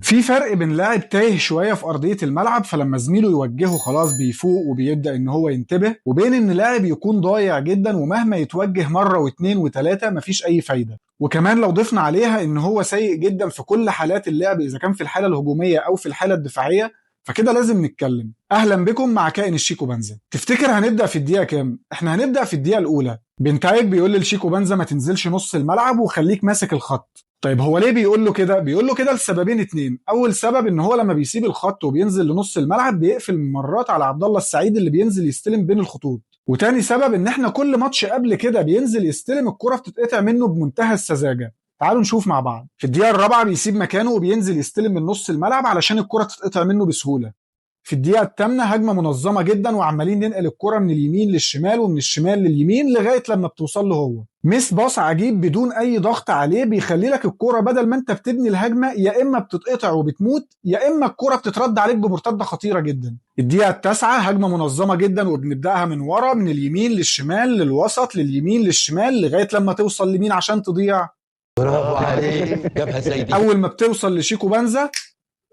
في فرق بين لاعب تايه شويه في ارضيه الملعب فلما زميله يوجهه خلاص بيفوق وبيبدا ان هو ينتبه، وبين ان لاعب يكون ضايع جدا ومهما يتوجه مره واثنين وثلاثه مفيش اي فايده. وكمان لو ضفنا عليها ان هو سيء جدا في كل حالات اللعب اذا كان في الحاله الهجوميه او في الحاله الدفاعيه، فكده لازم نتكلم. اهلا بكم مع كائن الشيكو بنزا. تفتكر هنبدا في الدقيقه كام؟ احنا هنبدا في الدقيقه الاولى. بنتايج بيقول للشيكو بنزا ما تنزلش نص الملعب وخليك ماسك الخط. طيب هو ليه بيقول له كده؟ بيقول له كده لسببين اتنين. اول سبب ان هو لما بيسيب الخط وبينزل لنص الملعب بيقفل مرات على عبد الله السعيد اللي بينزل يستلم بين الخطوط. وتاني سبب ان احنا كل ماتش قبل كده بينزل يستلم الكرة بتتقطع منه بمنتهى السذاجة. تعالوا نشوف مع بعض. في الدقيقة الرابعة بيسيب مكانه وبينزل يستلم من نص الملعب علشان الكرة تتقطع منه بسهولة. في الدقيقة الثامنة هجمة منظمة جدا وعمالين ننقل الكرة من اليمين للشمال ومن الشمال لليمين لغاية لما بتوصل له هو. ميس باص عجيب بدون أي ضغط عليه بيخلي لك الكرة بدل ما أنت بتبني الهجمة يا إما بتتقطع وبتموت يا إما الكرة بتترد عليك بمرتدة خطيرة جدا. الدقيقة التاسعة هجمة منظمة جدا وبنبدأها من ورا من اليمين للشمال للوسط لليمين للشمال لغاية لما توصل لمين عشان تضيع. برافو عليك، جابها زي دي. أول ما بتوصل لشيكو بنزا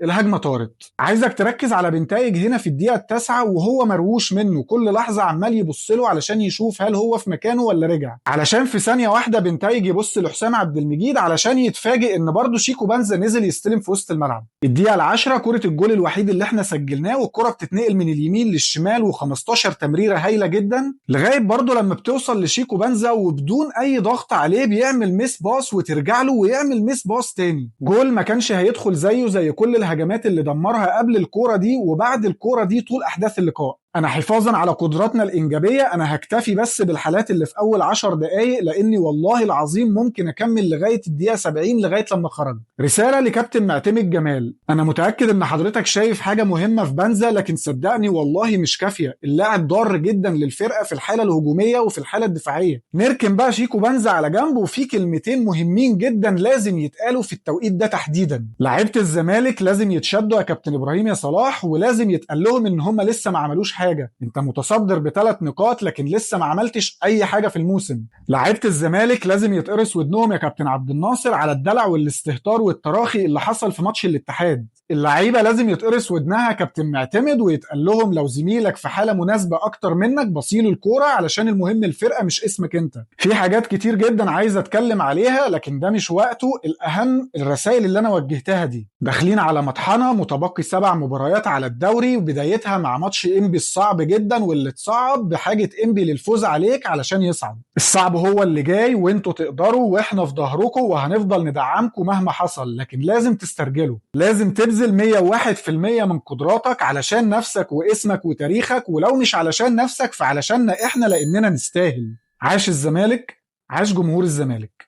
الهجمة طارت. عايزك تركز على بنتايج هنا في الدقيقة التاسعة وهو مروش منه كل لحظة عمال يبص له علشان يشوف هل هو في مكانه ولا رجع، علشان في ثانية واحدة بنتايج يبص لحسام عبد المجيد علشان يتفاجئ ان برضه شيكو بنزا نزل يستلم في وسط الملعب. الدقيقة العاشرة كرة الجول الوحيد اللي احنا سجلناه والكرة بتتنقل من اليمين للشمال و15 تمريرة هايلة جدا لغاية برضه لما بتوصل لشيكو بنزا وبدون اي ضغط عليه بيعمل ميس باص وترجع له ويعمل ميس باص تاني. جول ما كانش هيدخل زيه زي كل الهجمات اللي دمرها قبل الكورة دي وبعد الكورة دي طول أحداث اللقاء. أنا حفاظا على قدراتنا الإنجابية أنا هكتفي بس بالحالات اللي في أول 10 دقايق لأني والله العظيم ممكن أكمل لغاية الدقيقة 70 لغاية لما خرج. رسالة لكابتن معتمد جمال، أنا متأكد إن حضرتك شايف حاجة مهمة في بنزا لكن صدقني والله مش كافية. اللاعب ضار جدا للفرقة في الحالة الهجومية وفي الحالة الدفاعية. نركن بقى شيكو بنزا على جنب وفي كلمتين مهمين جدا لازم يتقالوا في التوقيت ده تحديدا. لعيبة الزمالك لازم يتشدوا يا كابتن إبراهيم يا صلاح ولازم يتقال لهم إن هم لسه ما عملوش حاجة. انت متصدر ب3 نقاط لكن لسه ما عملتش اي حاجة في الموسم. لعيبة الزمالك لازم يتقرص ودنهم يا كابتن عبد الناصر على الدلع والاستهتار والتراخي اللي حصل في ماتش الاتحاد. اللعيبة لازم يتقرص ودنها كابتن معتمد ويتقال لهم لو زميلك في حالة مناسبة اكتر منك بصيله الكورة علشان المهم الفرقة مش اسمك انت. في حاجات كتير جدا عايز اتكلم عليها لكن ده مش وقته. الاهم الرسائل اللي انا وجهتها دي. داخلين على مطحنة متبقي 7 مباريات على الدوري وبدايتها مع ماتش انبي الصعب جدا واللي اتصعب بحاجة انبي للفوز عليك علشان يصعد. الصعب هو اللي جاي وانتوا تقدروا واحنا في ظهركم وهنفضل ندعمكم مهما حصل لكن لازم تسترجلوا. لازم تبذل 101% من قدراتك علشان نفسك واسمك وتاريخك ولو مش علشان نفسك فعلشاننا احنا لاننا نستاهل. عاش الزمالك، عاش جمهور الزمالك.